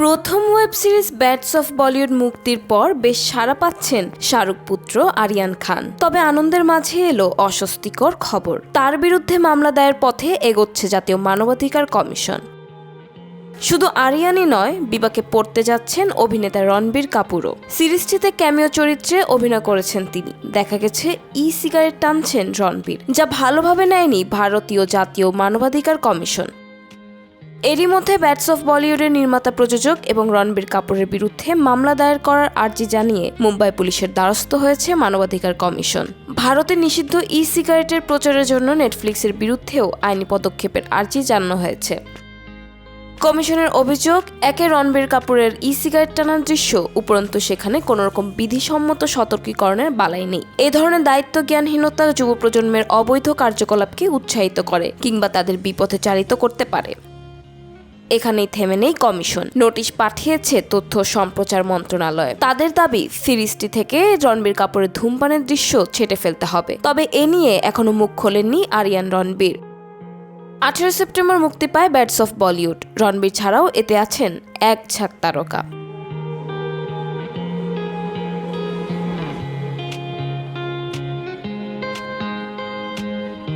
প্রথম web series bats of Bollywood মুক্তির পর বেশ সাড়া পাচ্ছেন শাহরুখ পুত্র আরিয়ান খান। তবে আনন্দের মাঝে এলো অস্বস্তিকর খবর। তার বিরুদ্ধে মামলা দায়ের পথে এগোচ্ছে জাতীয় মানবাধিকার কমিশন। শুধু আরিয়ানই নয়, বিপাকে পড়তে যাচ্ছেন অভিনেতা রণবীর কাপুরও। সিরিজটিতে ক্যামিও চরিত্রে অভিনয় করেছেন তিনি। দেখা গেছে সিগারেট টানছেন রণবীর, যা ভালোভাবে নেয়নি ভারতীয় জাতীয় মানবাধিকার কমিশন। এরই মধ্যে ব্যাটস অফ বলিউডের নির্মাতা, প্রযোজক এবং রণবীর কাপুরের বিরুদ্ধে মামলা দায়ের করার আর্জি জানিয়ে মুম্বাই পুলিশের দ্বারস্থ হয়েছে মানবাধিকার কমিশন। ভারতে নিষিদ্ধ সিগারেটের প্রচারের জন্য নেটফ্লিক্সের বিরুদ্ধেও আইনি পদক্ষেপের আর্জি জানানো হয়েছে। কমিশনের অভিযোগ, একে রণবীর কাপুরের সিগারেট টানার দৃশ্য, উপরন্তু সেখানে কোনোরকম বিধিসম্মত সতর্কীকরণের বালাই নেই। এই ধরনের দায়িত্ব জ্ঞানহীনতা যুব প্রজন্মের অবৈধ কার্যকলাপকে উৎসাহিত করে কিংবা তাদের বিপথে চালিত করতে পারে। এখানেই থেমে নেই কমিশন। নোটিশ পাঠিয়েছে তথ্য সম্প্রচার মন্ত্রণালয়। তাদের দাবি, সিরিজটি থেকে রণবীর কাপুরের ধূমপানের দৃশ্য ছেঁটে ফেলতে হবে। তবে এ নিয়ে এখনো মুখ খোলেননি আরিয়ান রণবীর। 18 সেপ্টেম্বর মুক্তি পায় ব্যাটস অফ বলিউড। রণবীর ছাড়াও এতে আছেন এক ঝাঁক তারকা।